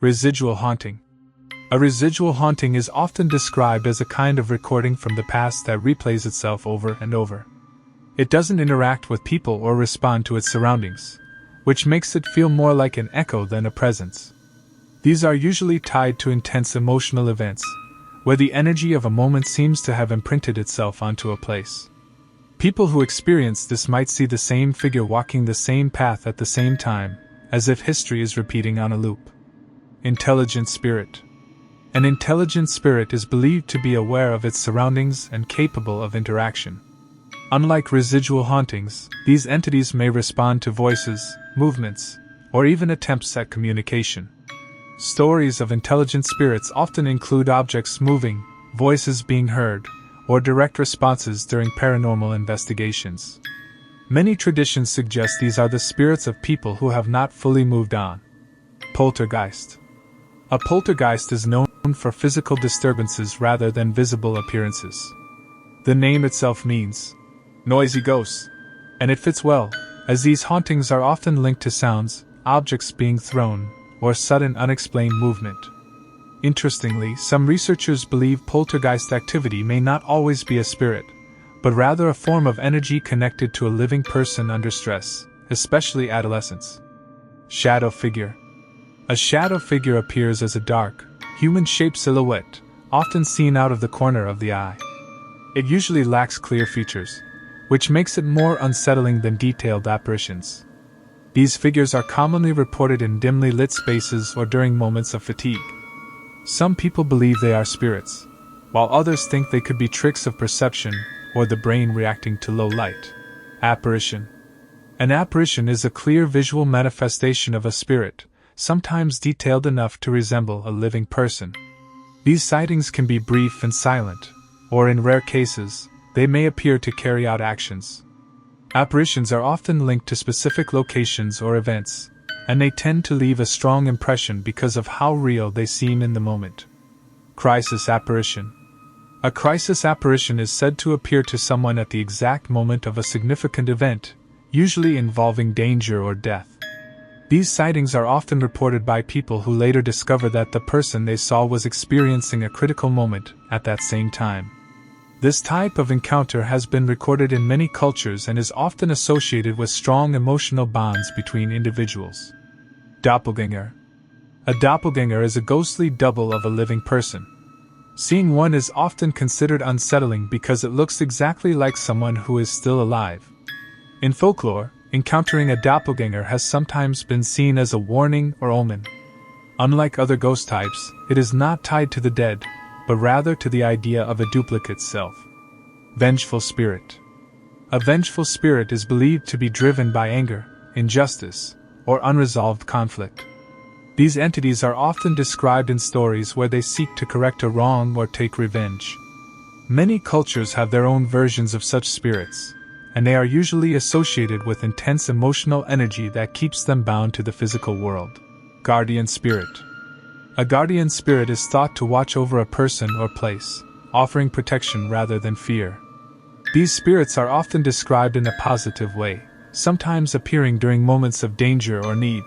Residual haunting. A residual haunting is often described as a kind of recording from the past that replays itself over and over. It doesn't interact with people or respond to its surroundings, which makes it feel more like an echo than a presence. These are usually tied to intense emotional events, where the energy of a moment seems to have imprinted itself onto a place. People who experience this might see the same figure walking the same path at the same time, as if history is repeating on a loop. Intelligent spirit. An intelligent spirit is believed to be aware of its surroundings and capable of interaction. Unlike residual hauntings, these entities may respond to voices, movements, or even attempts at communication. Stories of intelligent spirits often include objects moving, voices being heard, or direct responses during paranormal investigations. Many traditions suggest these are the spirits of people who have not fully moved on. Poltergeist. A poltergeist is known for physical disturbances rather than visible appearances. The name itself means noisy ghosts, and it fits well, as these hauntings are often linked to sounds, objects being thrown, or sudden unexplained movement. Interestingly, some researchers believe poltergeist activity may not always be a spirit, but rather a form of energy connected to a living person under stress, especially adolescents. Shadow figure. A shadow figure appears as a dark, human-shaped silhouette, often seen out of the corner of the eye. It usually lacks clear features, which makes it more unsettling than detailed apparitions. These figures are commonly reported in dimly lit spaces or during moments of fatigue. Some people believe they are spirits, while others think they could be tricks of perception or the brain reacting to low light. Apparition. An apparition is a clear visual manifestation of a spirit, sometimes detailed enough to resemble a living person. These sightings can be brief and silent, or in rare cases, they may appear to carry out actions. Apparitions are often linked to specific locations or events, and they tend to leave a strong impression because of how real they seem in the moment. Crisis apparition. A crisis apparition is said to appear to someone at the exact moment of a significant event, usually involving danger or death. These sightings are often reported by people who later discover that the person they saw was experiencing a critical moment at that same time. This type of encounter has been recorded in many cultures and is often associated with strong emotional bonds between individuals. Doppelganger. A doppelganger is a ghostly double of a living person. Seeing one is often considered unsettling because it looks exactly like someone who is still alive. In folklore, encountering a doppelganger has sometimes been seen as a warning or omen. Unlike other ghost types, it is not tied to the dead, but rather to the idea of a duplicate self. Vengeful spirit. A vengeful spirit is believed to be driven by anger, injustice, or unresolved conflict. These entities are often described in stories where they seek to correct a wrong or take revenge. Many cultures have their own versions of such spirits, and they are usually associated with intense emotional energy that keeps them bound to the physical world. Guardian spirit. A guardian spirit is thought to watch over a person or place, offering protection rather than fear. These spirits are often described in a positive way, sometimes appearing during moments of danger or need.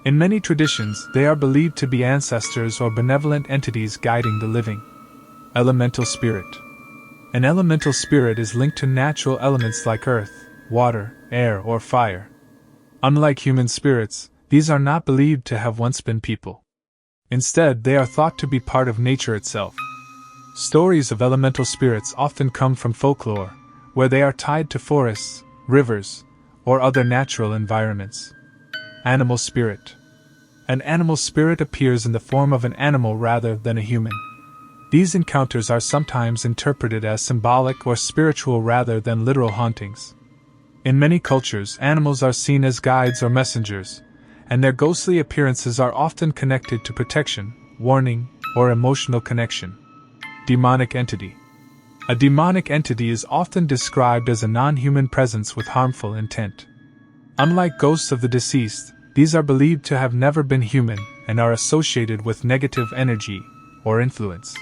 In many traditions, they are believed to be ancestors or benevolent entities guiding the living. Elemental spirit. An elemental spirit is linked to natural elements like earth, water, air, or fire. Unlike human spirits, these are not believed to have once been people. Instead, they are thought to be part of nature itself. Stories of elemental spirits often come from folklore, where they are tied to forests, rivers, or other natural environments. Animal spirit. An animal spirit appears in the form of an animal rather than a human. These encounters are sometimes interpreted as symbolic or spiritual rather than literal hauntings. In many cultures, animals are seen as guides or messengers, and their ghostly appearances are often connected to protection, warning, or emotional connection. Demonic entity. A demonic entity is often described as a non-human presence with harmful intent. Unlike ghosts of the deceased, these are believed to have never been human and are associated with negative energy or influence.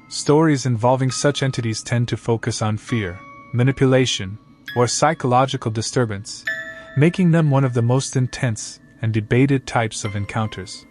Stories involving such entities tend to focus on fear, manipulation, or psychological disturbance, making them one of the most intense and debated types of encounters.